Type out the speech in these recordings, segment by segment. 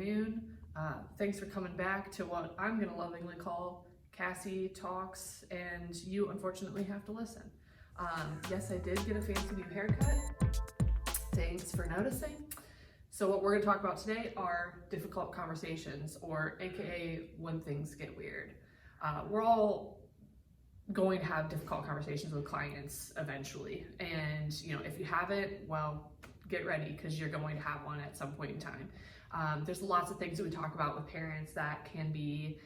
afternoon. Thanks for coming back to what I'm going to lovingly call Cassie Talks, and you unfortunately have to listen. Yes, I did get a fancy new haircut. Thanks for noticing. So what we're going to talk about today are difficult conversations, or AKA when things get weird. We're all going to have difficult conversations with clients eventually, and if you haven't, well, get ready, because you're going to have one at some point in time. There's lots of things that we talk about with parents that can be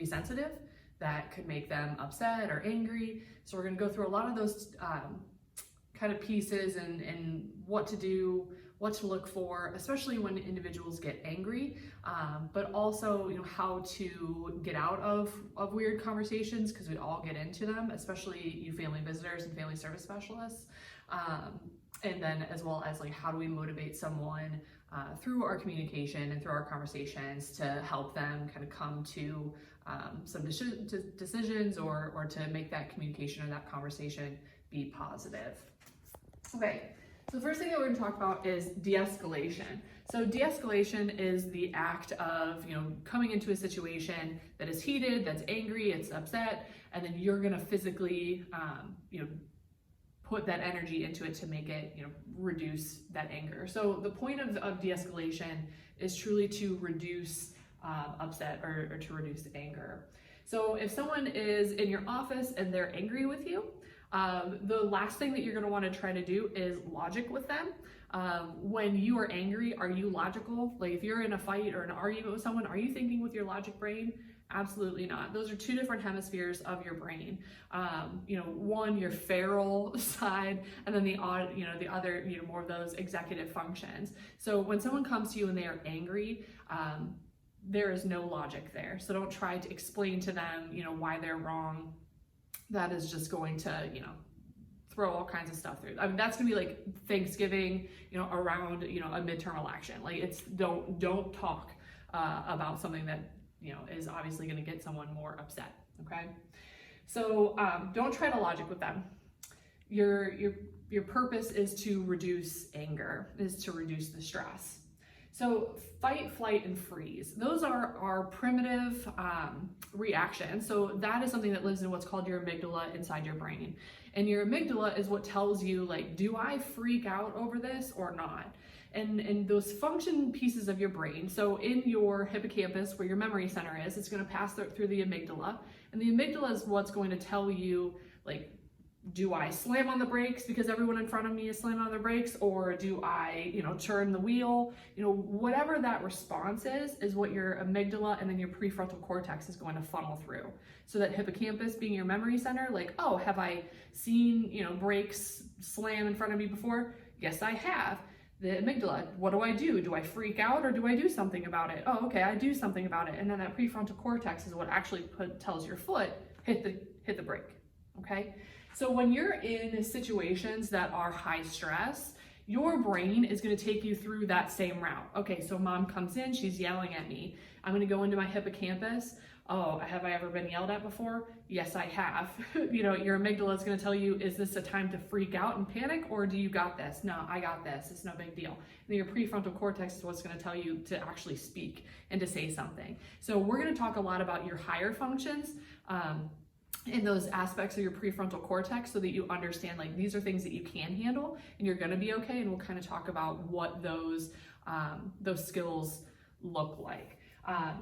sensitive, that could make them upset or angry. So we're going to go through a lot of those kind of pieces and what to do, what to look for, especially when individuals get angry, but also how to get out of weird conversations, because we all get into them, especially you family visitors and family service specialists. And then as well as how do we motivate someone through our communication and through our conversations to help them kind of come to some decisions or to make that communication or that conversation be positive. Okay, so the first thing that we're going to talk about is de-escalation. So de-escalation is the act of coming into a situation that is heated, that's angry, it's upset, and then you're going to physically put that energy into it to make it reduce that anger. So the point of de-escalation is truly to reduce upset or to reduce anger. So if someone is in your office and they're angry with you, the last thing that you're going to want to try to do is logic with them. When you are angry, are you logical? Like if you're in a fight or an argument with someone, are you thinking with your logic brain? Absolutely not. Those are two different hemispheres of your brain. One, your feral side, and then the other, more of those executive functions. So when someone comes to you and they are angry, there is no logic there. So don't try to explain to them, why they're wrong. That is just going to, throw all kinds of stuff through. I mean, that's gonna be like Thanksgiving, around, a midterm election. Like it's don't talk about something that is obviously going to get someone more upset. Okay, so don't try to logic with them. Your purpose is to reduce anger, is to reduce the stress. So fight, flight, and freeze. Those are our primitive reactions. So that is something that lives in what's called your amygdala inside your brain. And your amygdala is what tells you, do I freak out over this or not? And those function pieces of your brain, so in your hippocampus, where your memory center is, it's going to pass through the amygdala. And the amygdala is what's going to tell you, do I slam on the brakes because everyone in front of me is slamming on their brakes, or do I, turn the wheel? Whatever that response is what your amygdala and then your prefrontal cortex is going to funnel through. So that hippocampus being your memory center, oh, have I seen, brakes slam in front of me before? Yes, I have. The amygdala, what do? Do I freak out or do I do something about it? Oh, okay, I do something about it. And then that prefrontal cortex is what actually tells your foot, hit the brake, okay? So when you're in situations that are high stress, your brain is going to take you through that same route. Okay, so mom comes in, she's yelling at me. I'm going to go into my hippocampus. Oh, have I ever been yelled at before? Yes, I have. Your amygdala is going to tell you, is this a time to freak out and panic, or do you got this? No, I got this. It's no big deal. And then your prefrontal cortex is what's going to tell you to actually speak and to say something. So we're going to talk a lot about your higher functions in those aspects of your prefrontal cortex, so that you understand these are things that you can handle and you're going to be okay. And we'll kind of talk about what those skills look like.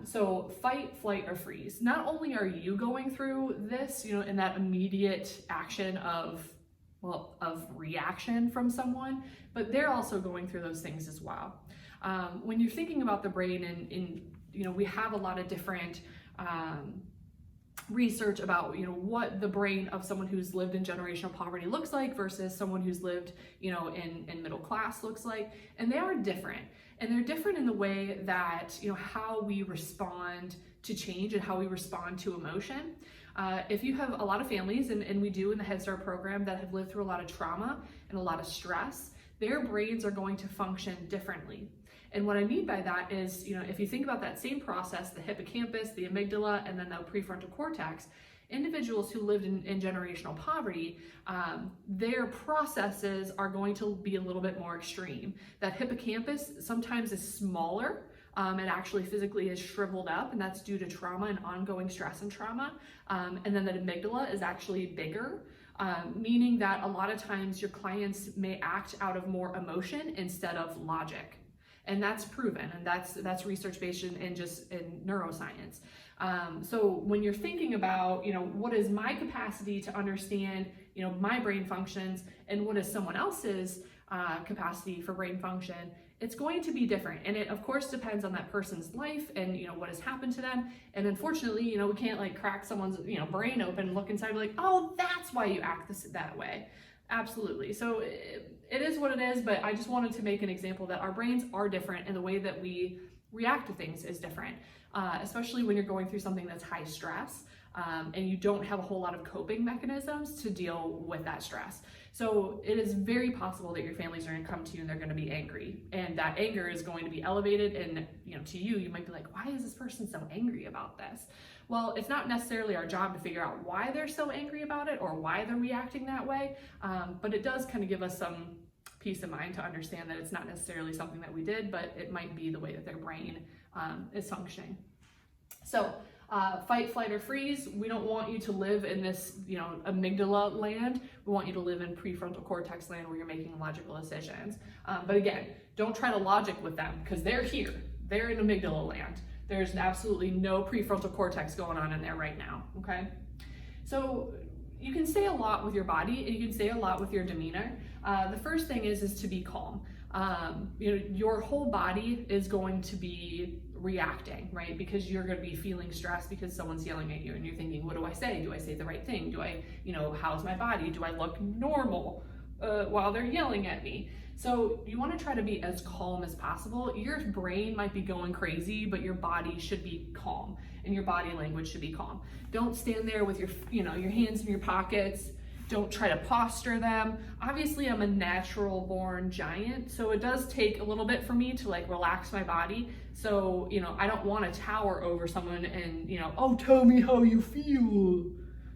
So fight, flight, or freeze. Not only are you going through this, in that immediate action of reaction from someone, but they're also going through those things as well. When you're thinking about the brain, and we have a lot of different research about what the brain of someone who's lived in generational poverty looks like versus someone who's lived in middle class looks like, and they are different. And they're different in the way that how we respond to change and how we respond to emotion. If you have a lot of families, and we do in the Head Start program, that have lived through a lot of trauma and a lot of stress, their brains are going to function differently. And what I mean by that is, if you think about that same process, the hippocampus, the amygdala, and then the prefrontal cortex, individuals who lived in generational poverty, their processes are going to be a little bit more extreme. That hippocampus sometimes is smaller It actually physically is shriveled up, and that's due to trauma and ongoing stress and trauma. And then the amygdala is actually bigger, meaning that a lot of times your clients may act out of more emotion instead of logic. And that's proven, and that's research-based in neuroscience. So when you're thinking about, what is my capacity to understand, my brain functions, and what is someone else's capacity for brain function, it's going to be different. And it of course depends on that person's life and what has happened to them. And unfortunately, we can't like crack someone's brain open and look inside and be like, oh, that's why you act that way. Absolutely. So it is what it is, but I just wanted to make an example that our brains are different and the way that we react to things is different, especially when you're going through something that's high stress. And you don't have a whole lot of coping mechanisms to deal with that stress. So it is very possible that your families are going to come to you and they're going to be angry, and that anger is going to be elevated, and to you might be like, why is this person so angry about this? Well, it's not necessarily our job to figure out why they're so angry about it or why they're reacting that way, but it does kind of give us some peace of mind to understand that it's not necessarily something that we did, but it might be the way that their brain is functioning. So fight, flight, or freeze. We don't want you to live in this, amygdala land. We want you to live in prefrontal cortex land where you're making logical decisions. But again, don't try to logic with them because they're here. They're in amygdala land. There's absolutely no prefrontal cortex going on in there right now, okay? So you can say a lot with your body, and you can say a lot with your demeanor. The first thing is to be calm. Your whole body is going to be reacting, right? Because you're going to be feeling stressed because someone's yelling at you and you're thinking, what do I say? Do I say the right thing? Do I, how's my body? Do I look normal while they're yelling at me? So you want to try to be as calm as possible. Your brain might be going crazy, but your body should be calm and your body language should be calm. Don't stand there with your, your hands in your pockets. Don't try to posture them. Obviously, I'm a natural born giant, so it does take a little bit for me to like relax my body. So, I don't want to tower over someone and, oh, tell me how you feel.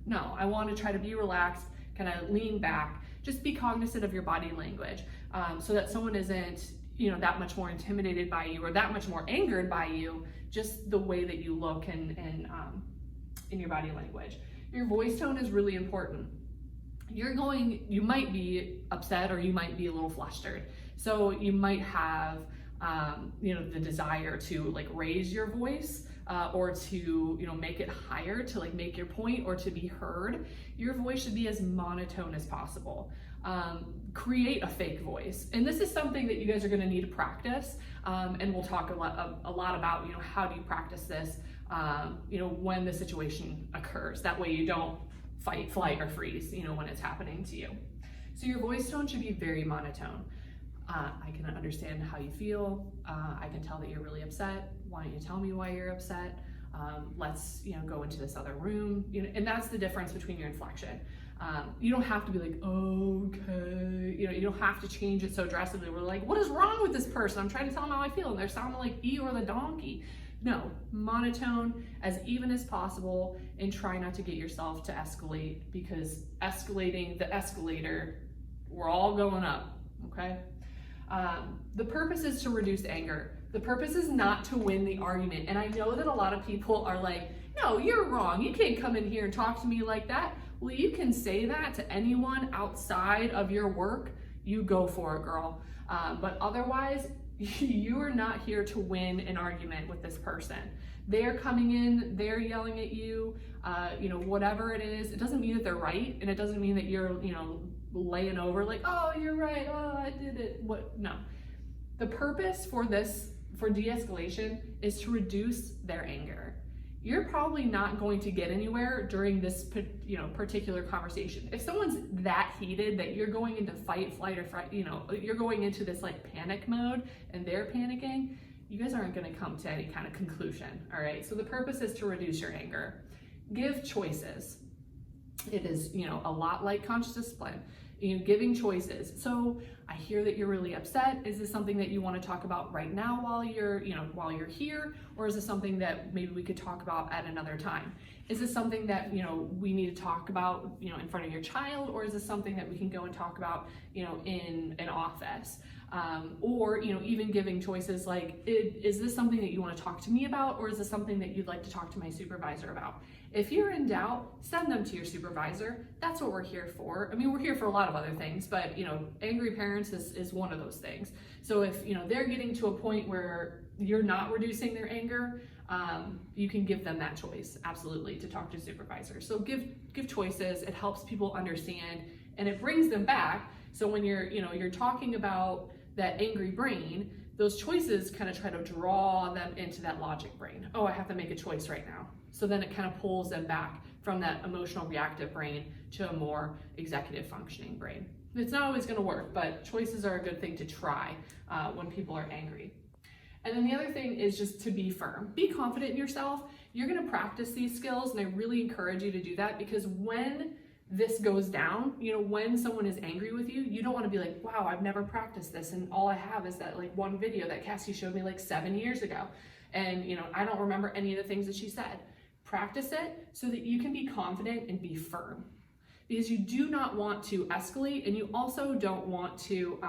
No, I want to try to be relaxed, kind of lean back, just be cognizant of your body language, so that someone isn't, that much more intimidated by you or that much more angered by you, just the way that you look and in your body language. Your voice tone is really important. You might be upset or you might be a little flustered. So you might have, the desire to like raise your voice or to, make it higher to like make your point or to be heard. Your voice should be as monotone as possible. Create a fake voice. And this is something that you guys are going to need to practice. And we'll talk a lot about, how do you practice this, when the situation occurs. That way you don't fight, flight, or freeze, when it's happening to you. So your voice tone should be very monotone. I can understand how you feel. I can tell that you're really upset. Why don't you tell me why you're upset? Let's, go into this other room. And that's the difference between your inflection. You don't have to be like, okay. You don't have to change it so drastically. We're like, what is wrong with this person? I'm trying to tell them how I feel, and they're sounding like Eeyore the donkey. No, monotone, as even as possible, and try not to get yourself to escalate, because escalating the escalator, we're all going up, okay? The purpose is to reduce anger. The purpose is not to win the argument. And I know that a lot of people are like, no, you're wrong. You can't come in here and talk to me like that. Well, you can say that to anyone outside of your work. You go for it, girl. But otherwise, you are not here to win an argument with this person. They're coming in, they're yelling at you, whatever it is. It doesn't mean that they're right, and it doesn't mean that you're, laying over like, oh, you're right, oh, I did it. What? No. The purpose for de-escalation is to reduce their anger. You're probably not going to get anywhere during this, particular conversation. If someone's that heated that you're going into fight, flight, or fright, you're going into this like panic mode and they're panicking, you guys aren't going to come to any kind of conclusion. All right. So the purpose is to reduce your anger. Give choices. It is, a lot like conscious discipline. Giving choices. So I hear that you're really upset. Is this something that you want to talk about right now while you're here? Or is this something that maybe we could talk about at another time? Is this something that, you know, we need to talk about, you know, in front of your child, or is this something that we can go and talk about, you know, in an office? Or, you know, even giving choices like, is this something that you want to talk to me about, or is this something that you'd like to talk to my supervisor about? If you're in doubt, send them to your supervisor. That's what we're here for. I mean, we're here for a lot of other things, but, you know, angry parents is one of those things. So if, you know, they're getting to a point where you're not reducing their anger, you can give them that choice, absolutely, to talk to a supervisor. So give choices. It helps people understand, and it brings them back. So when you're talking about that angry brain, those choices kind of try to draw them into that logic brain. Oh, I have to make a choice right now. So then it kind of pulls them back from that emotional reactive brain to a more executive functioning brain. It's not always going to work, but choices are a good thing to try when people are angry. And then the other thing is just to be firm. Be confident in yourself. You're going to practice these skills, and I really encourage you to do that, because when this goes down, you know, when someone is angry with you, you don't want to be like, wow, I've never practiced this, and all I have is that like one video that Cassie showed me like 7 years ago, and you know, I don't remember any of the things that she said. Practice it so that you can be confident and be firm, because you do not want to escalate, and you also don't want to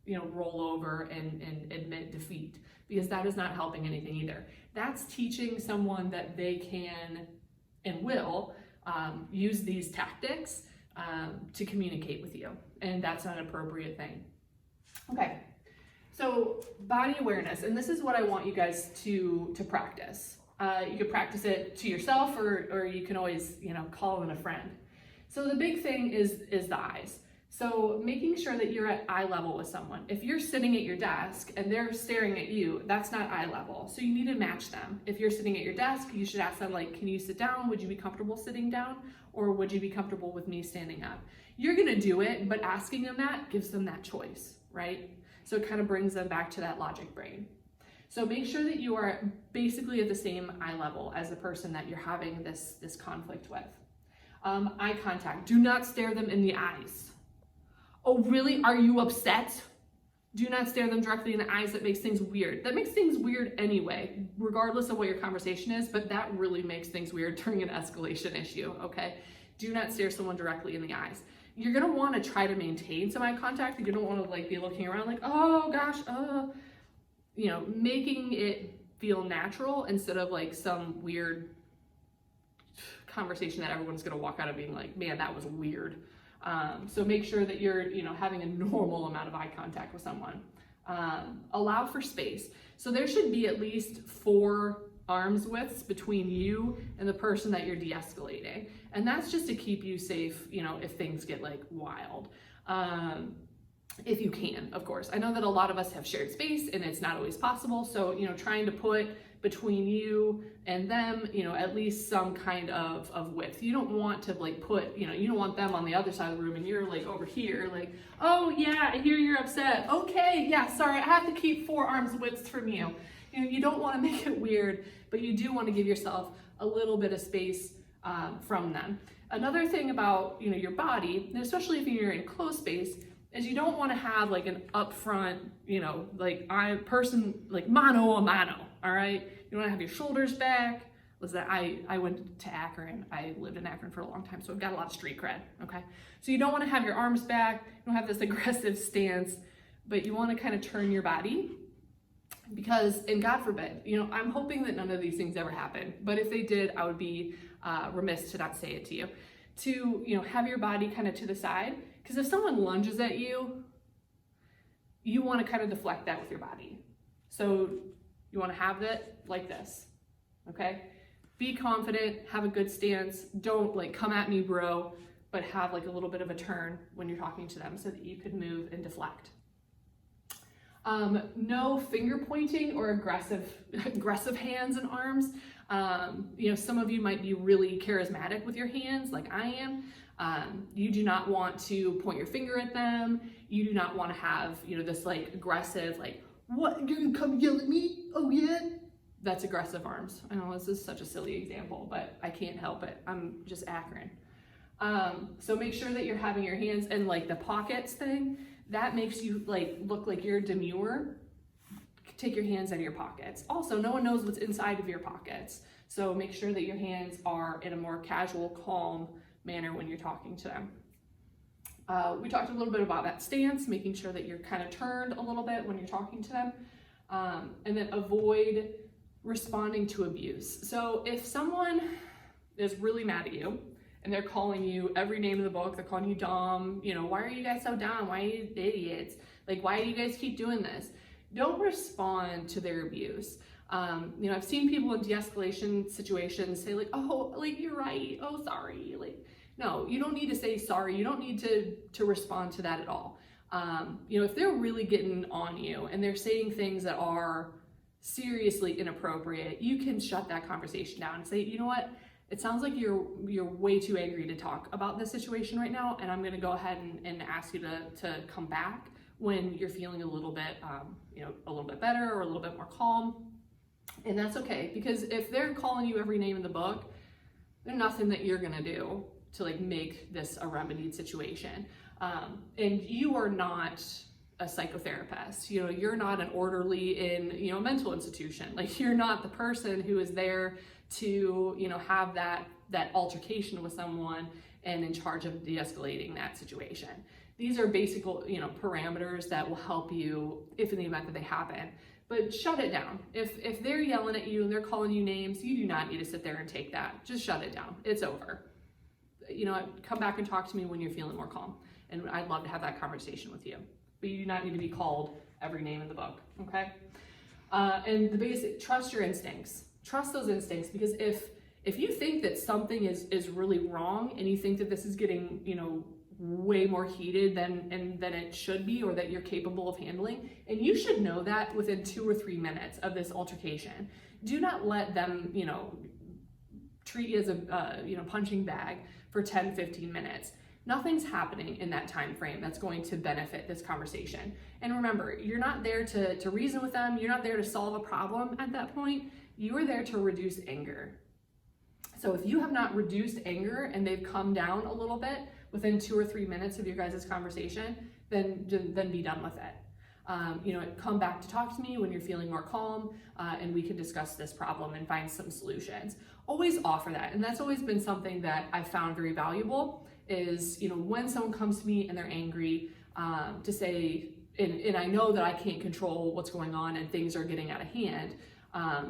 you know, roll over and admit defeat, because that is not helping anything either. That's teaching someone that they can and will use these tactics to communicate with you, and that's an appropriate thing. Okay, so body awareness, and this is what I want you guys to practice. You could practice it to yourself, or you can always, you know, call in a friend. So the big thing is the eyes. So making sure that you're at eye level with someone. If you're sitting at your desk and they're staring at you, that's not eye level. So you need to match them. If you're sitting at your desk, you should ask them like, can you sit down? Would you be comfortable sitting down? Or would you be comfortable with me standing up? You're gonna do it, but asking them that gives them that choice, right? So it kind of brings them back to that logic brain. So make sure that you are basically at the same eye level as the person that you're having this conflict with. Eye contact, do not stare them in the eyes. Oh, really? Are you upset? Do not stare them directly in the eyes. That makes things weird. That makes things weird anyway, regardless of what your conversation is, but that really makes things weird during an escalation issue, okay? Do not stare someone directly in the eyes. You're gonna wanna try to maintain some eye contact. You don't wanna like be looking around like, oh gosh, you know, making it feel natural instead of like some weird conversation that everyone's gonna walk out of being like, man, that was weird. So make sure that you're, you know, having a normal amount of eye contact with someone. Allow for space. So there should be at least 4 arms widths between you and the person that you're de-escalating. And that's just to keep you safe, you know, if things get like wild. If you can, of course. I know that a lot of us have shared space and it's not always possible. So, you know, trying to put between you and them, you know, at least some kind of width. You don't want to like put, you know, you don't want them on the other side of the room and you're like over here, like, oh yeah, I hear you're upset. Okay, yeah, sorry, I have to keep 4 arms widths from you. You know, you don't want to make it weird, but you do want to give yourself a little bit of space from them. Another thing about, you know, your body, and especially if you're in closed space, is you don't want to have like an upfront, you know, like like mano a mano, all right? You want to have your shoulders back. Listen, I went to Akron. I lived in Akron for a long time, so I've got a lot of street cred, okay? So you don't want to have your arms back. You don't have this aggressive stance, but you want to kind of turn your body because, and God forbid, you know, I'm hoping that none of these things ever happen, but if they did, I would be remiss to not say it to you. To, you know, have your body kind of to the side, because if someone lunges at you, you want to kind of deflect that with your body. So you want to have it like this, okay? Be confident, have a good stance. Don't like come at me, bro, but have like a little bit of a turn when you're talking to them so that you could move and deflect. No finger pointing or aggressive hands and arms. You know, some of you might be really charismatic with your hands like I am. You do not want to point your finger at them. You do not want to have, you know, this like aggressive, like, what, you're gonna come yell at me? Oh yeah? That's aggressive arms. I know this is such a silly example, but I can't help it. I'm just Akron. So make sure that you're having your hands in like the pockets thing. That makes you like look like you're demure. Take your hands out of your pockets. Also, no one knows what's inside of your pockets. So make sure that your hands are in a more casual, calm manner when you're talking to them. We talked a little bit about that stance, making sure that you're kind of turned a little bit when you're talking to them, and then avoid responding to abuse. So if someone is really mad at you and they're calling you every name in the book, they're calling you dumb, you know, why are you guys so dumb? Why are you idiots? Like, why do you guys keep doing this? Don't respond to their abuse. You know, I've seen people in de-escalation situations say like, oh, like, you're right. Oh, sorry. Like, no, you don't need to say sorry. You don't need to respond to that at all. You know, if they're really getting on you and they're saying things that are seriously inappropriate, you can shut that conversation down and say, you know what? It sounds like you're way too angry to talk about this situation right now, and I'm going to go ahead and ask you to come back when you're feeling a little bit, you know, a little bit better or a little bit more calm. And that's okay, because if they're calling you every name in the book, there's nothing that you're gonna do to like make this a remedied situation. And you are not a psychotherapist. You know, you're not an orderly in, you know, a mental institution. Like, you're not the person who is there to, you know, have that altercation with someone and in charge of de-escalating that situation. These are basic, you know, parameters that will help you if in the event that they happen. But shut it down. If they're yelling at you and they're calling you names, you do not need to sit there and take that. Just shut it down. It's over. You know, come back and talk to me when you're feeling more calm. And I'd love to have that conversation with you. But you do not need to be called every name in the book, okay? And the basic, trust your instincts. Trust those instincts, because if you think that something is really wrong and you think that this is getting, you know, way more heated than it should be, or that you're capable of handling, and you should know that within 2 or 3 minutes of this altercation. Do not let them, you know, treat you as a you know, punching bag for 10-15 minutes. Nothing's happening in that time frame that's going to benefit this conversation. And remember, you're not there to reason with them. You're not there to solve a problem at that point. You are there to reduce anger. So if you have not reduced anger and they've come down a little bit within 2 or 3 minutes of your guys' conversation, then be done with it. You know, come back to talk to me when you're feeling more calm, and we can discuss this problem and find some solutions. Always offer that. And that's always been something that I've found very valuable is, you know, when someone comes to me and they're angry, to say, and I know that I can't control what's going on and things are getting out of hand,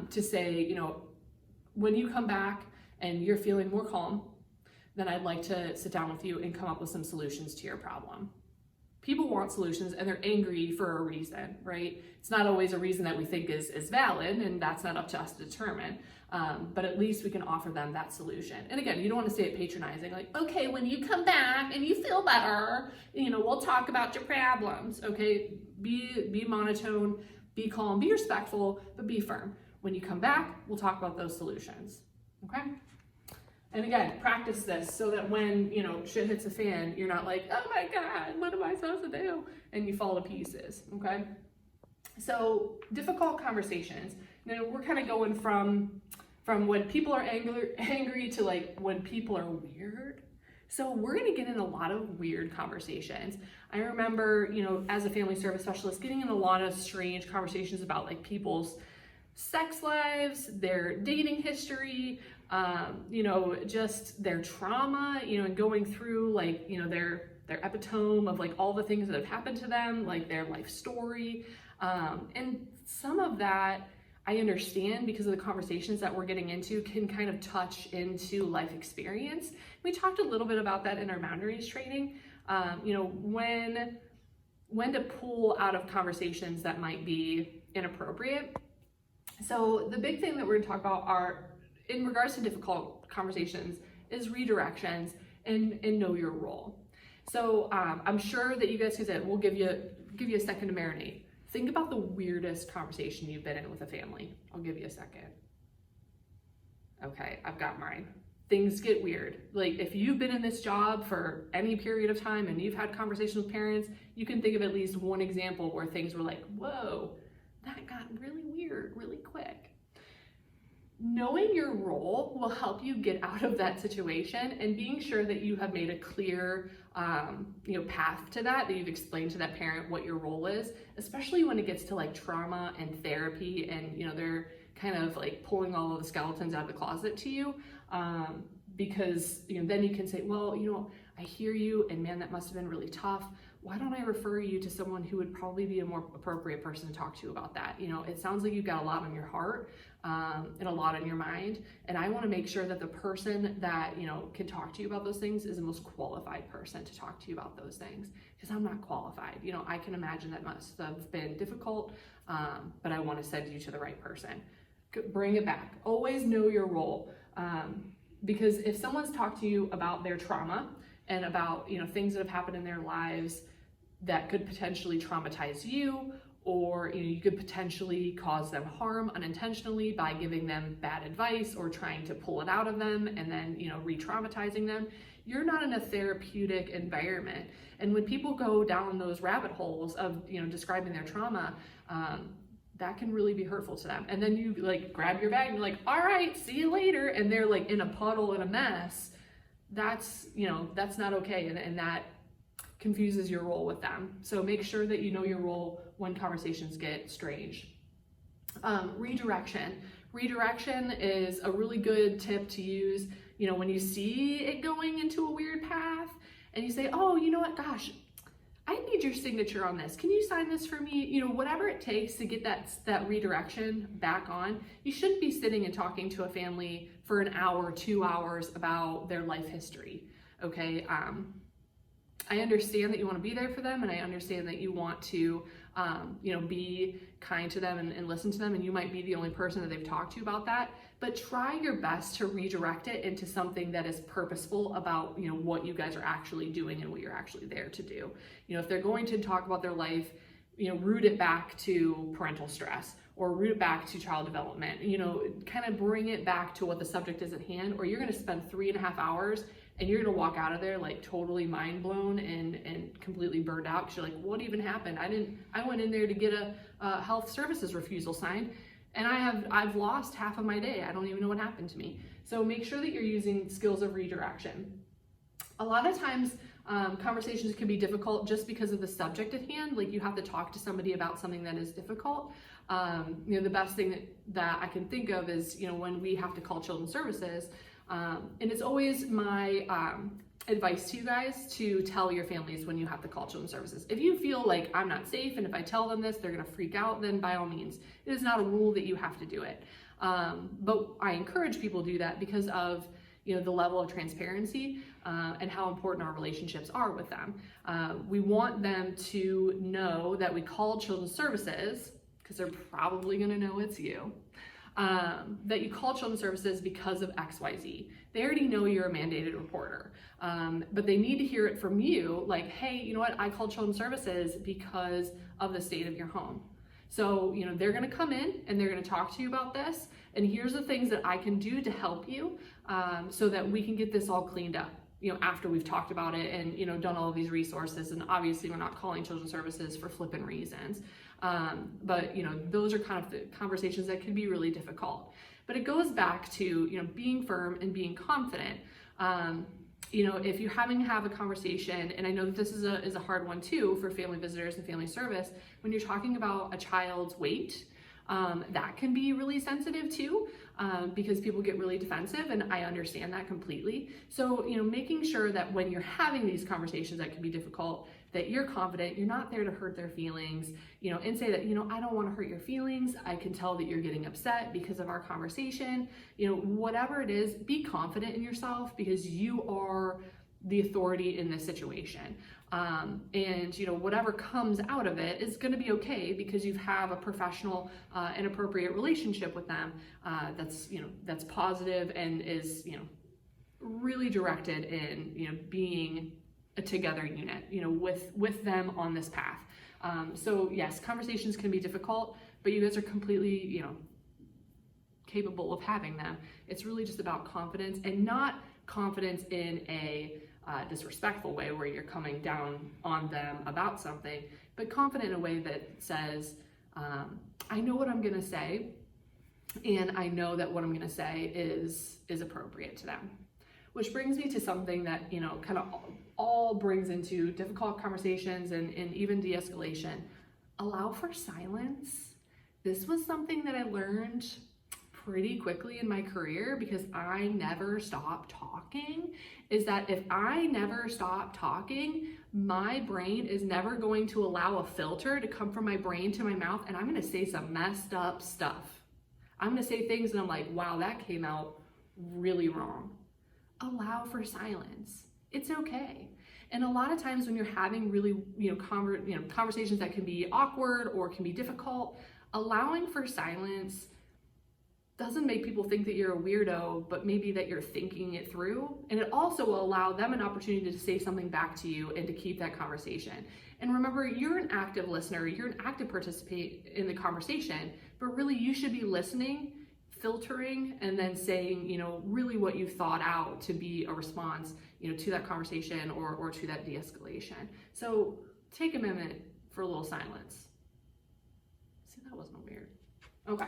to say, you know, when you come back and you're feeling more calm, then I'd like to sit down with you and come up with some solutions to your problem. People want solutions and they're angry for a reason, right? It's not always a reason that we think is valid, and that's not up to us to determine. But at least we can offer them that solution. And again, you don't want to say it patronizing, like, okay, when you come back and you feel better, you know, we'll talk about your problems, okay? Be monotone, be calm, be respectful, but be firm. When you come back, we'll talk about those solutions, okay? And again, practice this so that when, you know, shit hits the fan, you're not like, oh my God, what am I supposed to do? And you fall to pieces, okay? So difficult conversations. Now we're kind of going from when people are angry to like when people are weird. So we're gonna get in a lot of weird conversations. I remember, you know, as a family service specialist, getting in a lot of strange conversations about like people's sex lives, their dating history, you know, just their trauma, you know, and going through like, you know, their epitome of like all the things that have happened to them, like their life story. And some of that I understand because of the conversations that we're getting into can kind of touch into life experience. We talked a little bit about that in our boundaries training. You know, when to pull out of conversations that might be inappropriate. So the big thing that we're gonna talk about are, in regards to difficult conversations, is redirections and know your role. So I'm sure that you guys can say, we'll give you a second to marinate. Think about the weirdest conversation you've been in with a family. I'll give you a second. Okay, I've got mine. Things get weird. Like if you've been in this job for any period of time and you've had conversations with parents, you can think of at least one example where things were like, whoa, that got really weird really quick. Knowing your role will help you get out of that situation, and being sure that you have made a clear you know, path to that you've explained to that parent what your role is, especially when it gets to like trauma and therapy and, you know, kind of like pulling all of the skeletons out of the closet to you, because then you can say, well, I hear you, and man, that must have been really tough. Why don't I refer you to someone who would probably be a more appropriate person to talk to you about that? It sounds like you've got a lot on your heart, and a lot on your mind, and I want to make sure that the person that can talk to you about those things is the most qualified person to talk to you about those things, because I'm not qualified. I can imagine that must have been difficult, but I want to send you to the right person. Bring it back. Always know your role, because if someone's talked to you about their trauma and about things that have happened in their lives that could potentially traumatize you, or you could potentially cause them harm unintentionally by giving them bad advice or trying to pull it out of them and then re-traumatizing them, you're not in a therapeutic environment. And when people go down those rabbit holes of describing their trauma, that can really be hurtful to them. And then you like grab your bag and you're like, all right, see you later, and they're like in a puddle and a mess. That's that's not okay, and that confuses your role with them. So make sure that you know your role when conversations get strange. Redirection. Redirection is a really good tip to use, when you see it going into a weird path and you say, oh, you know what, gosh, I need your signature on this. Can you sign this for me? Whatever it takes to get that redirection back on. You shouldn't be sitting and talking to a family for an hour, 2 hours about their life history, okay? I understand that you want to be there for them, and I understand that you want to, be kind to them and listen to them, and you might be the only person that they've talked to about that, but try your best to redirect it into something that is purposeful about, what you guys are actually doing and what you're actually there to do. If they're going to talk about their life, root it back to parental stress, or root it back to child development, kind of bring it back to what the subject is at hand, or you're going to spend 3.5 hours and you're gonna walk out of there like totally mind blown and completely burned out, because you're like, what even happened? I went in there to get a health services refusal signed, and I've lost half of my day. I don't even know what happened to me. So make sure that you're using skills of redirection. A lot of times conversations can be difficult just because of the subject at hand. Like, you have to talk to somebody about something that is difficult. The best thing that I can think of is, when we have to call children's services, and it's always my advice to you guys to tell your families when you have to call children's services. If you feel like I'm not safe, and if I tell them this, they're gonna freak out, then by all means. It is not a rule that you have to do it. But I encourage people to do that because of the level of transparency and how important our relationships are with them. We want them to know that we called children's services, because they're probably gonna know it's you. That you call children's services because of XYZ. They already know you're a mandated reporter, but they need to hear it from you, like, hey, you know what, I called children's services because of the state of your home. So, they're gonna come in and they're gonna talk to you about this, and here's the things that I can do to help you, so that we can get this all cleaned up, after we've talked about it and, done all of these resources. And obviously we're not calling children's services for flippant reasons. But those are kind of the conversations that can be really difficult. But it goes back to being firm and being confident. If you're having to have a conversation, and I know that this is a hard one too for family visitors and family service, when you're talking about a child's weight, that can be really sensitive too, because people get really defensive, and I understand that completely. So, making sure that when you're having these conversations that can be difficult, that you're confident, you're not there to hurt their feelings, and say that, I don't want to hurt your feelings. I can tell that you're getting upset because of our conversation. Whatever it is, be confident in yourself, because you are the authority in this situation. And whatever comes out of it is going to be okay, because you have a professional and appropriate relationship with them that's positive and is really directed in being a together unit with them on this path. So yes, conversations can be difficult, but you guys are completely capable of having them. It's really just about confidence, and not confidence in a disrespectful way where you're coming down on them about something, but confident in a way that says, I know what I'm gonna say, and I know that what I'm gonna say is appropriate to them. Which brings me to something that kind of all brings into difficult conversations and even de-escalation. Allow for silence. This was something that I learned pretty quickly in my career, because I never stop talking, is that if I never stop talking, my brain is never going to allow a filter to come from my brain to my mouth, and I'm gonna say some messed up stuff. I'm gonna say things and I'm like, wow, that came out really wrong. Allow for silence. It's okay. And a lot of times when you're having really, conversations that can be awkward or can be difficult, allowing for silence doesn't make people think that you're a weirdo, but maybe that you're thinking it through. And it also will allow them an opportunity to say something back to you and to keep that conversation. And remember, you're an active listener, you're an active participant in the conversation, but really you should be listening, filtering, and then saying, really what you've thought out to be a response, to that conversation or to that de-escalation. So take a minute for a little silence. See, that wasn't weird. Okay.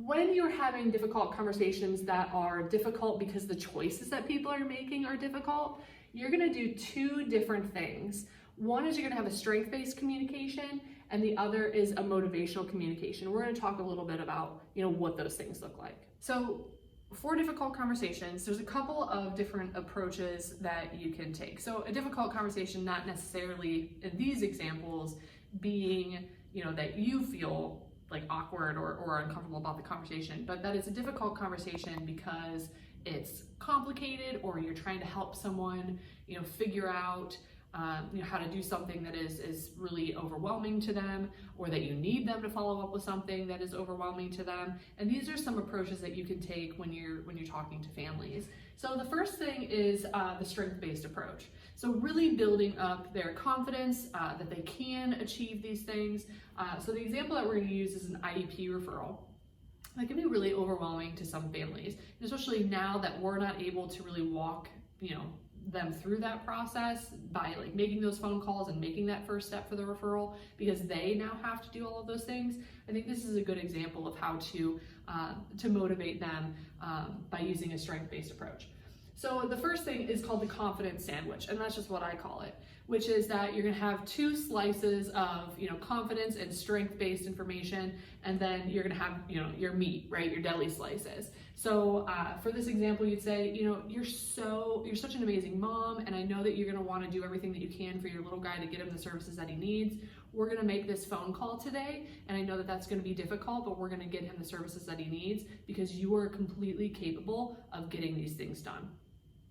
When you're having difficult conversations that are difficult because the choices that people are making are difficult, you're gonna do two different things. One is you're gonna have a strength-based communication, and the other is a motivational communication. We're gonna talk a little bit about, what those things look like. So for difficult conversations, there's a couple of different approaches that you can take. So a difficult conversation, not necessarily in these examples being, that you feel like awkward or uncomfortable about the conversation, but that it's a difficult conversation because it's complicated, or you're trying to help someone, figure out how to do something that is really overwhelming to them, or that you need them to follow up with something that is overwhelming to them. And these are some approaches that you can take when you're talking to families. So the first thing is the strength-based approach. So really building up their confidence that they can achieve these things. So the example that we're going to use is an IEP referral. That can be really overwhelming to some families, especially now that we're not able to really walk, them through that process by making those phone calls and making that first step for the referral, because they now have to do all of those things. I think this is a good example of how to motivate them by using a strength-based approach. So the first thing is called the confidence sandwich, and that's just what I call it, which is that you're gonna have two slices of confidence and strength-based information, and then you're gonna have your meat, right, your deli slices. So for this example, you'd say, you're such an amazing mom, and I know that you're gonna wanna do everything that you can for your little guy to get him the services that he needs. We're gonna make this phone call today, and I know that that's gonna be difficult, but we're gonna get him the services that he needs because you are completely capable of getting these things done.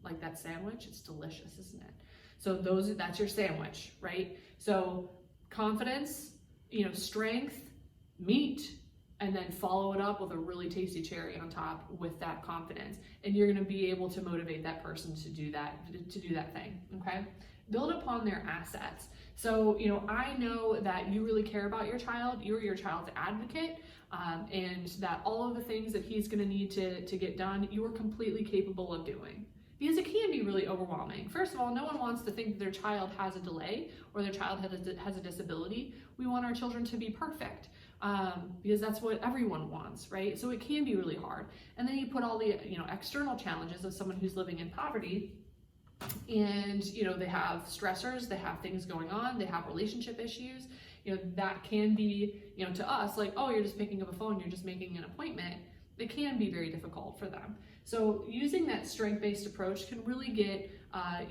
Like that sandwich, it's delicious, isn't it? So that's your sandwich, right? So confidence, strength, meat, and then follow it up with a really tasty cherry on top with that confidence. And you're gonna be able to motivate that person to do that thing, okay? Build upon their assets. So, I know that you really care about your child, you're your child's advocate, and that all of the things that he's gonna need to get done, you are completely capable of doing. Because it can be really overwhelming. First of all, no one wants to think that their child has a delay or their child has a disability. We want our children to be perfect because that's what everyone wants, right? So it can be really hard. And then you put all the external challenges of someone who's living in poverty, and they have stressors, they have things going on, they have relationship issues. That can be to us like, oh, you're just picking up a phone, you're just making an appointment. It can be very difficult for them. So using that strength-based approach can really get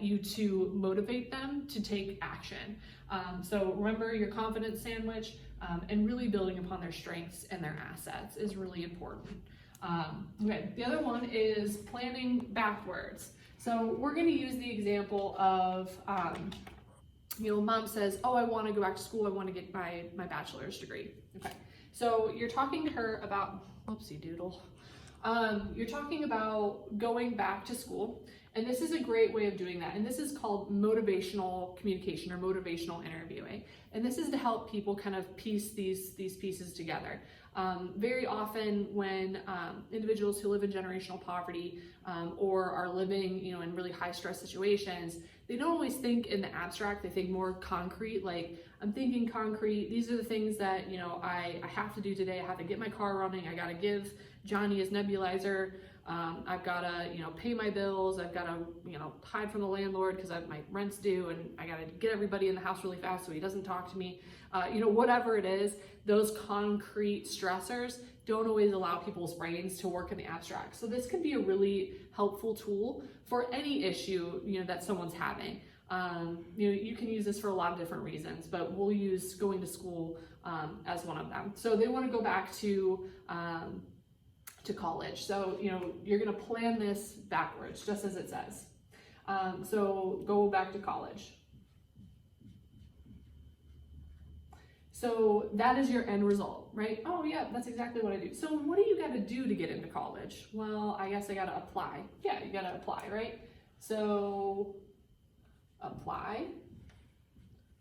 you to motivate them to take action. So remember your confidence sandwich, and really building upon their strengths and their assets is really important. Okay, the other one is planning backwards. So we're gonna use the example of, mom says, oh, I wanna go back to school, I wanna get my bachelor's degree. Okay, so you're talking to her about, whoopsie doodle. You're talking about going back to school, and this is a great way of doing that. And this is called motivational communication or motivational interviewing. And this is to help people kind of piece these pieces together. Very often when individuals who live in generational poverty or are living, in really high stress situations, they don't always think in the abstract, they think more concrete, like I'm thinking concrete, these are the things that, I have to do today. I have to get my car running, I gotta give Johnny his nebulizer, I've gotta, pay my bills, I've gotta, hide from the landlord because my rent's due, and I gotta get everybody in the house really fast so he doesn't talk to me. Whatever it is, those concrete stressors don't always allow people's brains to work in the abstract. So this can be a really helpful tool for any issue, that someone's having. You can use this for a lot of different reasons, but we'll use going to school as one of them. So they want to go back to college. So, you're going to plan this backwards, just as it says. So go back to college. So that is your end result, right? Oh yeah, that's exactly what I do. So what do you got to do to get into college? Well, I guess I got to apply. Yeah, you got to apply, right? So apply.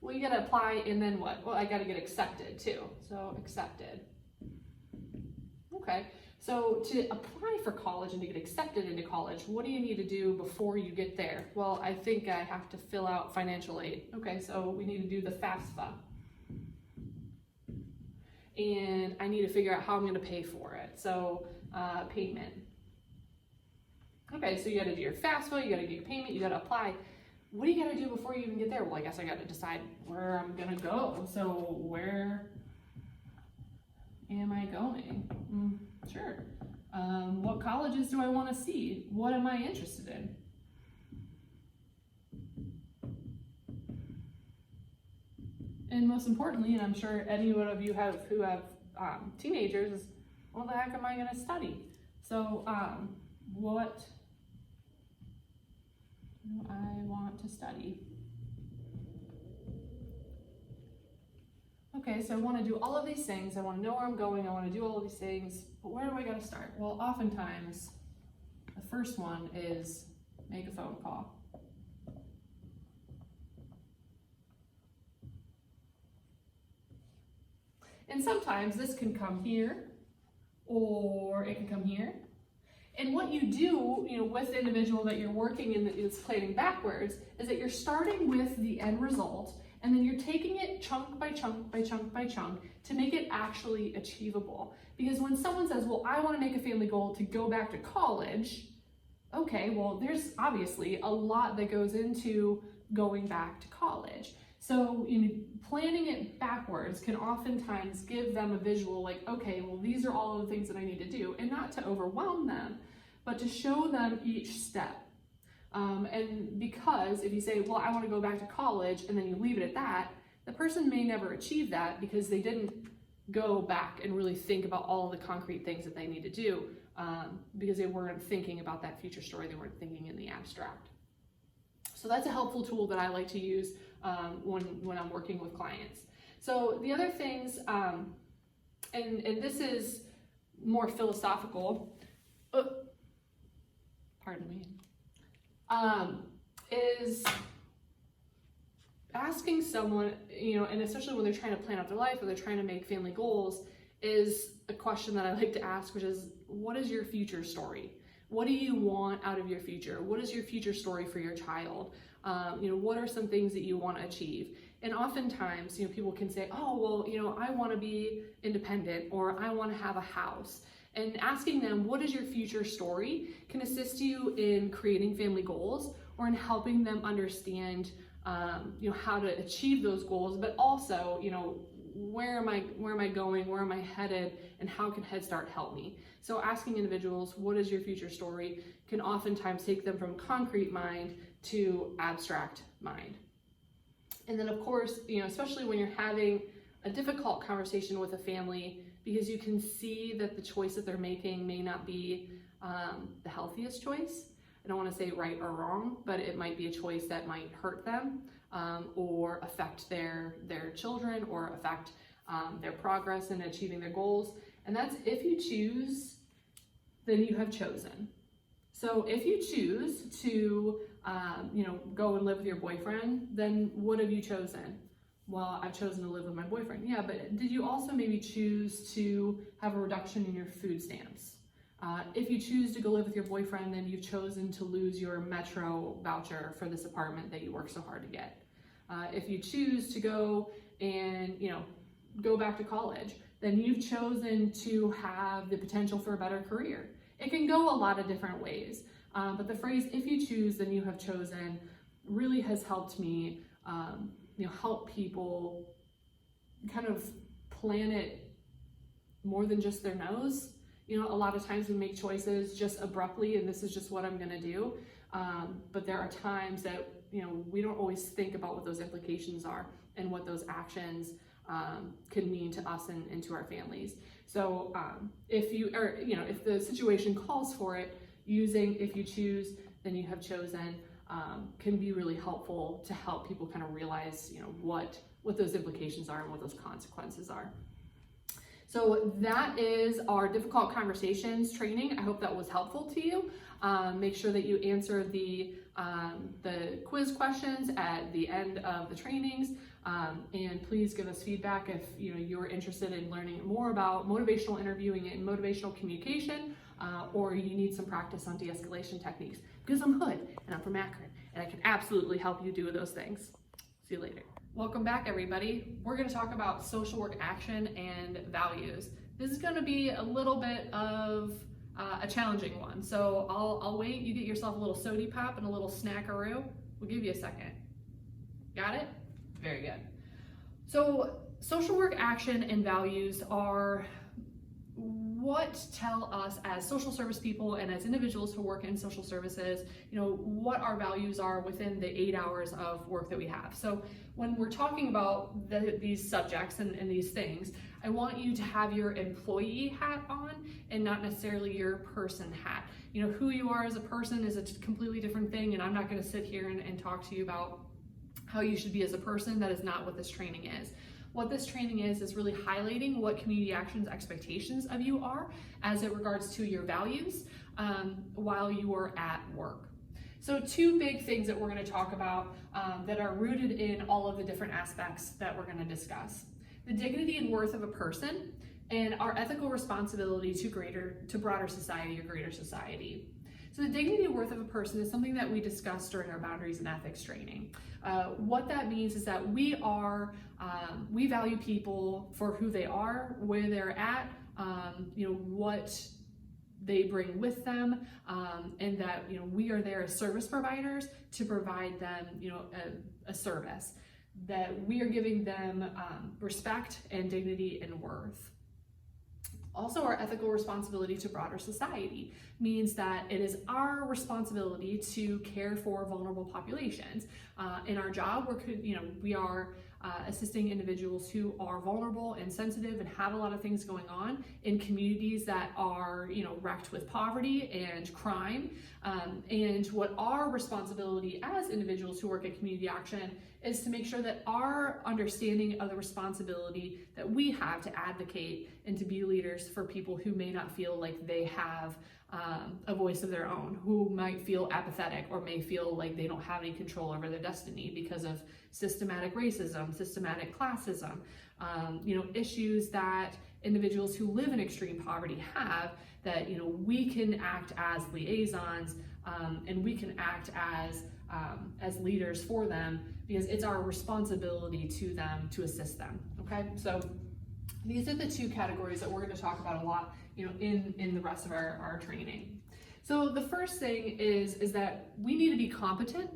Well, you got to apply and then what? Well, I got to get accepted too. So accepted. Okay. So to apply for college and to get accepted into college, what do you need to do before you get there? Well, I think I have to fill out financial aid. Okay, so we need to do the FAFSA. And I need to figure out how I'm going to pay for it. So payment. Okay, so you got to do your FAFSA, you got to do your payment, you got to apply. What do you got to do before you even get there? Well, I guess I got to decide where I'm going to go. So where am I going? Sure. What colleges do I want to see? What am I interested in? And most importantly, and I'm sure any one of you who have teenagers, is what the heck am I going to study? So what do I want to study? Okay, so I want to do all of these things. I want to know where I'm going. I want to do all of these things. But where do I got to start? Well, oftentimes, the first one is make a phone call. And sometimes this can come here, or it can come here. And what you do, with the individual that you're working in that is planning backwards, is that you're starting with the end result, and then you're taking it chunk by chunk by chunk by chunk to make it actually achievable. Because when someone says, well, I want to make a family goal to go back to college, okay, well, there's obviously a lot that goes into going back to college. So planning it backwards can oftentimes give them a visual like, okay, well, these are all of the things that I need to do, and not to overwhelm them, but to show them each step. And because if you say, well, I want to go back to college, and then you leave it at that, the person may never achieve that because they didn't go back and really think about all of the concrete things that they need to do, because they weren't thinking about that future story. They weren't thinking in the abstract. So that's a helpful tool that I like to use when I'm working with clients. So the other things, and this is more philosophical, pardon me, is asking someone, and especially when they're trying to plan out their life or they're trying to make family goals, is a question that I like to ask, which is, what is your future story? What do you want out of your future? What is your future story for your child? What are some things that you want to achieve? And oftentimes, people can say, oh, well, I want to be independent, or I want to have a house. And asking them, what is your future story, can assist you in creating family goals or in helping them understand, how to achieve those goals, but also, where am I going, where am I headed, and how can Head Start help me? So asking individuals, what is your future story, can oftentimes take them from concrete mind to abstract mind. And then of course, especially when you're having a difficult conversation with a family, because you can see that the choice that they're making may not be the healthiest choice. I don't want to say right or wrong, but it might be a choice that might hurt them, or affect their children, or affect their progress in achieving their goals. And that's, if you choose, then you have chosen. So if you choose to go and live with your boyfriend, then what have you chosen? Well, I've chosen to live with my boyfriend. Yeah, but did you also maybe choose to have a reduction in your food stamps? If you choose to go live with your boyfriend, then you've chosen to lose your Metro voucher for this apartment that you worked so hard to get. If you choose to go and, go back to college, then you've chosen to have the potential for a better career. It can go a lot of different ways, but the phrase, if you choose, then you have chosen, really has helped me, help people kind of plan it more than just their nose. You know, a lot of times we make choices just abruptly, and this is just what I'm gonna do. But there are times that, you know, we don't always think about what those implications are and what those actions can mean to us and to our families. So if the situation calls for it, using "if you choose, then you have chosen" can be really helpful to help people kind of realize, you know, what those implications are and what those consequences are. So that is our difficult conversations training. I hope that was helpful to you. Make sure that you answer the quiz questions at the end of the trainings, and please give us feedback if you're interested in learning more about motivational interviewing and motivational communication, or you need some practice on de-escalation techniques, because I'm Hood and I'm from Akron and I can absolutely help you do those things. See you later. Welcome back, everybody. We're going to talk about social work action and values. This is going to be a little bit of a challenging one, so I'll wait. You get yourself a little sody pop and a little snackaroo. We'll give you a second. Got it? Very good. So social work action and values are what tell us as social service people and as individuals who work in social services, what our values are within the 8 hours of work that we have. So when we're talking about these subjects and these things, I want you to have your employee hat on and not necessarily your person hat. Who you are as a person is a completely different thing, and I'm not going to sit here and talk to you about how you should be as a person. That is not what this training is. What this training is really highlighting what Community Action's expectations of you are as it regards to your values while you are at work. So 2 big things that we're going to talk about that are rooted in all of the different aspects that we're going to discuss. The dignity and worth of a person, and our ethical responsibility to broader society or greater society. So the dignity and worth of a person is something that we discussed during our boundaries and ethics training. What that means is that we value people for who they are, where they're at, what they bring with them, and that we are there as service providers to provide them a service, that we are giving them respect and dignity and worth. Also, our ethical responsibility to broader society means that it is our responsibility to care for vulnerable populations. In our job, we are assisting individuals who are vulnerable and sensitive and have a lot of things going on in communities that are, wrecked with poverty and crime. And what our responsibility as individuals who work at Community Action is to make sure that our understanding of the responsibility that we have to advocate and to be leaders for people who may not feel like they have a voice of their own, who might feel apathetic or may feel like they don't have any control over their destiny because of systematic racism, systematic classism, issues that individuals who live in extreme poverty have, that we can act as liaisons and we can act as leaders for them, because it's our responsibility to them to assist them. Okay, so these are the 2 categories that we're going to talk about a lot, in the rest of our training. So the first thing is that we need to be competent.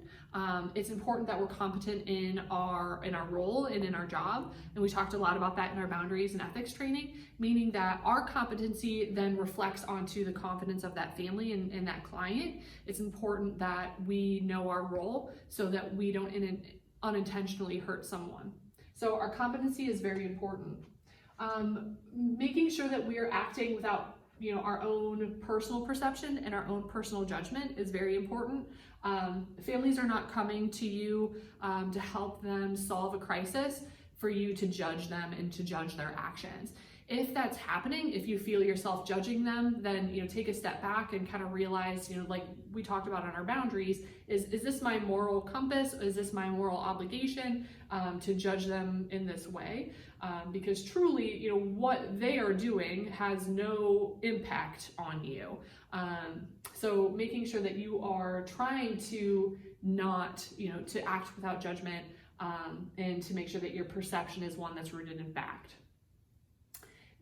It's important that we're competent in our role and in our job, and we talked a lot about that in our boundaries and ethics training, meaning that our competency then reflects onto the confidence of that family and that client. It's important that we know our role so that we don't unintentionally hurt someone. So our competency is very important. Making sure that we are acting without our own personal perception and our own personal judgment is very important. Families are not coming to you to help them solve a crisis for you to judge them and to judge their actions. If that's happening, if you feel yourself judging them, then take a step back and kind of realize, like we talked about on our boundaries, is this my moral compass? Is this my moral obligation to judge them in this way? Because truly, what they are doing has no impact on you. So making sure that you are trying to not, to act without judgment, and to make sure that your perception is one that's rooted in fact.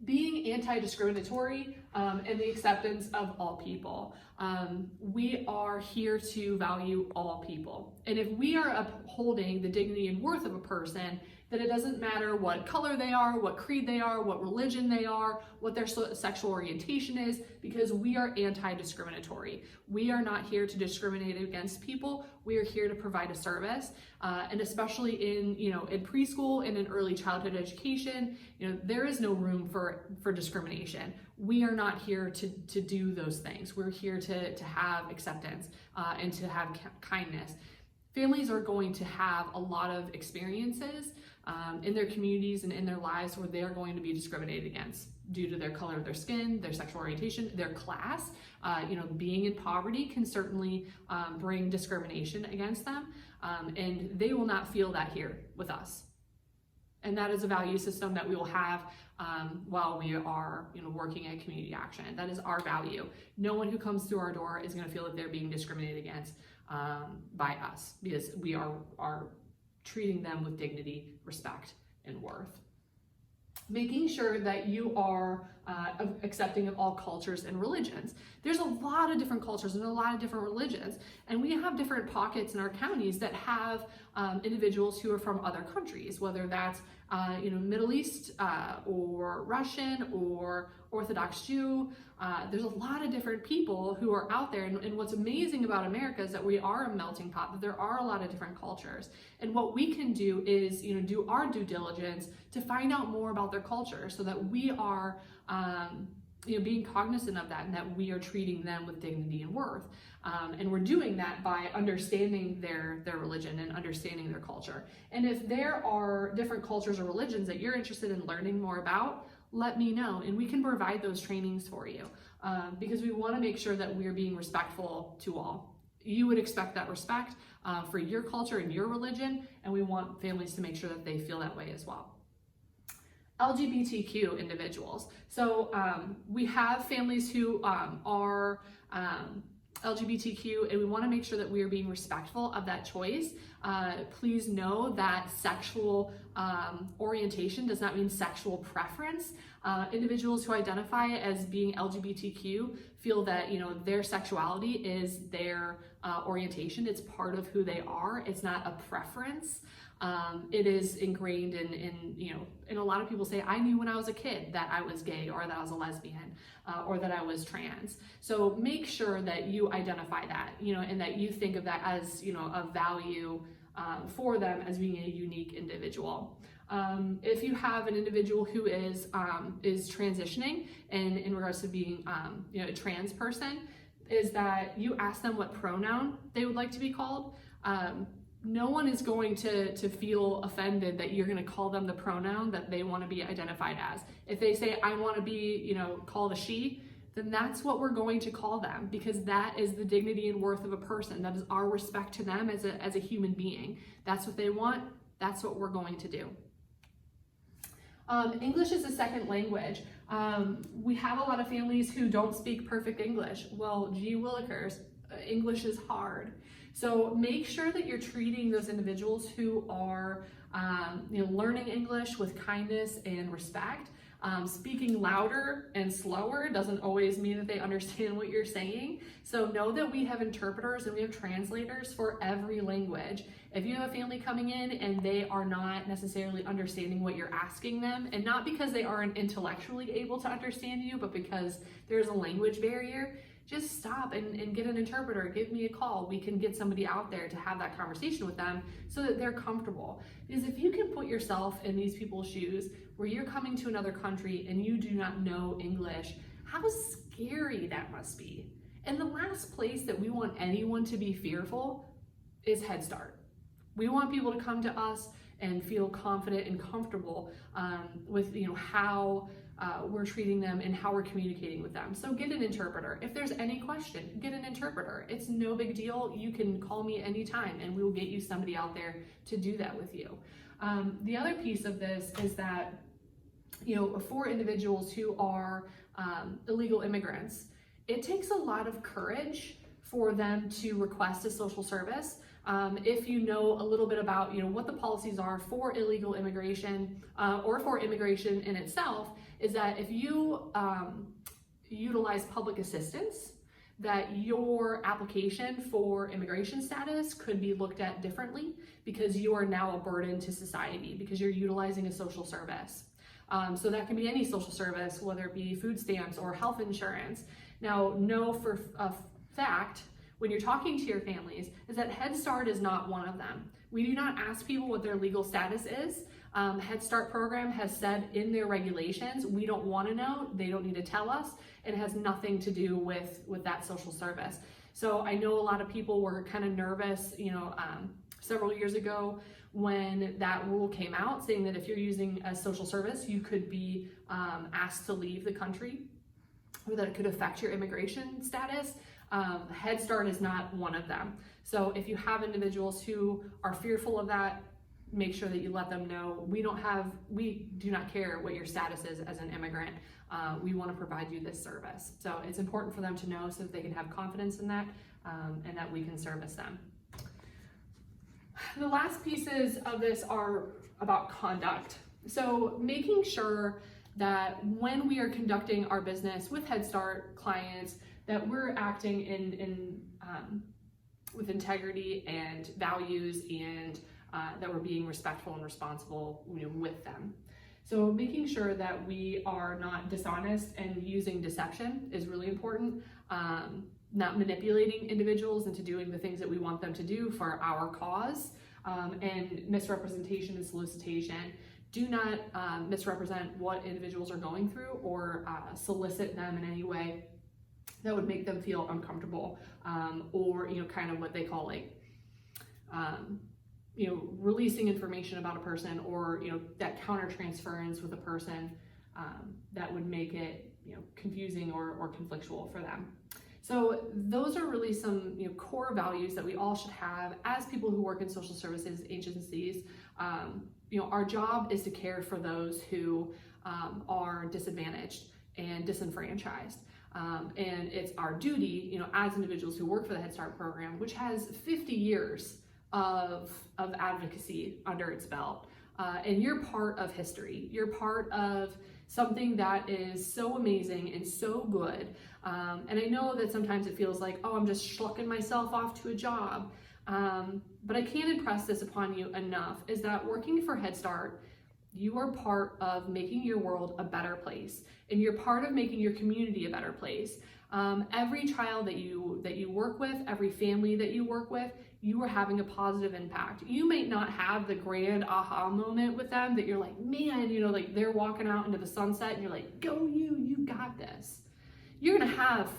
Being anti-discriminatory and the acceptance of all people. We are here to value all people. And if we are upholding the dignity and worth of a person that it doesn't matter what color they are, what creed they are, what religion they are, what their sexual orientation is, because we are anti-discriminatory. We are not here to discriminate against people. We are here to provide a service, and especially in in preschool and in early childhood education, there is no room for discrimination. We are not here to do those things. We're here to have acceptance and to have kindness. Families are going to have a lot of experiences in their communities and in their lives where they are going to be discriminated against due to their color of their skin, their sexual orientation, their class. Being in poverty can certainly bring discrimination against them, and they will not feel that here with us. And that is a value system that we will have while we are working at Community Action. That is our value. No one who comes through our door is going to feel that they're being discriminated against by us, because we are treating them with dignity, respect, and worth. Making sure that you are accepting of all cultures and religions. There's a lot of different cultures and a lot of different religions, and we have different pockets in our counties that have individuals who are from other countries, whether that's Middle East or Russian or Orthodox Jew. There's a lot of different people who are out there, and what's amazing about America is that we are a melting pot, that there are a lot of different cultures. And what we can do is do our due diligence to find out more about their culture, so that we are being cognizant of that, and that we are treating them with dignity and worth. And we're doing that by understanding their religion and understanding their culture. And if there are different cultures or religions that you're interested in learning more about, let me know, and we can provide those trainings for you, because we want to make sure that we're being respectful to all. You would expect that respect for your culture and your religion, and we want families to make sure that they feel that way as well. LGBTQ individuals. So we have families who are LGBTQ, and we want to make sure that we are being respectful of that choice. Please know that sexual orientation does not mean sexual preference. Individuals who identify as being LGBTQ feel that their sexuality is their orientation. It's part of who they are. It's not a preference. It is ingrained in and a lot of people say, I knew when I was a kid that I was gay, or that I was a lesbian, or that I was trans. So make sure that you identify that, and that you think of that as, a value for them as being a unique individual. If you have an individual who is transitioning and in regards to being, a trans person, is that you ask them what pronoun they would like to be called. No one is going to feel offended that you're going to call them the pronoun that they want to be identified as. If they say, I want to be, called a she, then that's what we're going to call them, because that is the dignity and worth of a person. That is our respect to them as a human being. That's what they want. That's what we're going to do. English is a second language. We have a lot of families who don't speak perfect English. Well, gee willikers, English is hard. So make sure that you're treating those individuals who are learning English with kindness and respect. Speaking louder and slower doesn't always mean that they understand what you're saying. So know that we have interpreters and we have translators for every language. If you have a family coming in and they are not necessarily understanding what you're asking them, and not because they aren't intellectually able to understand you, but because there's a language barrier, just stop and get an interpreter. Give me a call. We can get somebody out there to have that conversation with them so that they're comfortable. Because if you can put yourself in these people's shoes where you're coming to another country and you do not know English, how scary that must be. And the last place that we want anyone to be fearful is Head Start. We want people to come to us and feel confident and comfortable with how we're treating them and how we're communicating with them. So get an interpreter. If there's any question, get an interpreter. It's no big deal. You can call me anytime and we will get you somebody out there to do that with you. The other piece of this is that, for individuals who are illegal immigrants, it takes a lot of courage for them to request a social service. If you know a little bit about, what the policies are for illegal immigration or for immigration in itself, is that if you utilize public assistance, that your application for immigration status could be looked at differently because you are now a burden to society because you're utilizing a social service. So that can be any social service, whether it be food stamps or health insurance. Now, know for a fact, when you're talking to your families, is that Head Start is not one of them. We do not ask people what their legal status is. Head Start program has said in their regulations, we don't want to know, they don't need to tell us. It has nothing to do with that social service. So I know a lot of people were kind of nervous, several years ago when that rule came out saying that if you're using a social service, you could be asked to leave the country or that it could affect your immigration status. Head Start is not one of them. So if you have individuals who are fearful of that, make sure that you let them know we do not care what your status is as an immigrant. We want to provide you this service. So it's important for them to know so that they can have confidence in that and that we can service them. The last pieces of this are about conduct. So making sure that when we are conducting our business with Head Start clients, that we're acting with integrity and values, and that we're being respectful and responsible with them. So making sure that we are not dishonest and using deception is really important. Not manipulating individuals into doing the things that we want them to do for our cause, and misrepresentation and solicitation. Do not misrepresent what individuals are going through or solicit them in any way that would make them feel uncomfortable, or kind of what they call releasing information about a person, or that countertransference with a person that would make it confusing or conflictual for them. So those are really some core values that we all should have as people who work in social services agencies. Our job is to care for those who are disadvantaged and disenfranchised. And it's our duty, as individuals who work for the Head Start program, which has 50 years of advocacy under its belt. And you're part of history. You're part of something that is so amazing and so good. And I know that sometimes it feels like, oh, I'm just schlucking myself off to a job. But I can't impress this upon you enough, is that working for Head Start, you are part of making your world a better place, and you're part of making your community a better place. Every child that you work with, every family that you work with, you are having a positive impact. You may not have the grand aha moment with them that you're like, man, like they're walking out into the sunset and you're like, go you got this. You're gonna have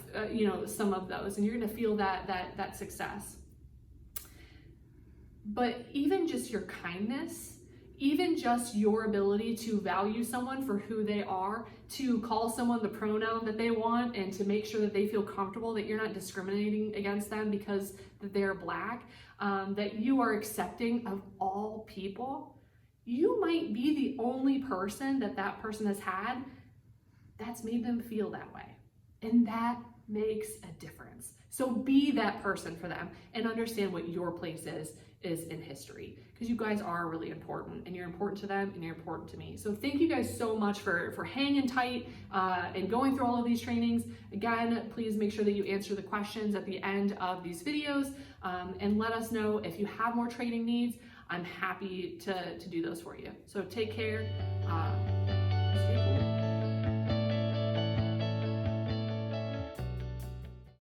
some of those, and you're gonna feel that success. But even just your kindness, even just your ability to value someone for who they are, to call someone the pronoun that they want, and to make sure that they feel comfortable, that you're not discriminating against them because that they're Black, that you are accepting of all people. You might be the only person that person has had that's made them feel that way. And that makes a difference. So be that person for them and understand what your place is in history, because you guys are really important, and you're important to them and you're important to me. So thank you guys so much for hanging tight and going through all of these trainings. Again, please make sure that you answer the questions at the end of these videos, and let us know if you have more training needs. I'm happy to do those for you. So take care. Stay cool.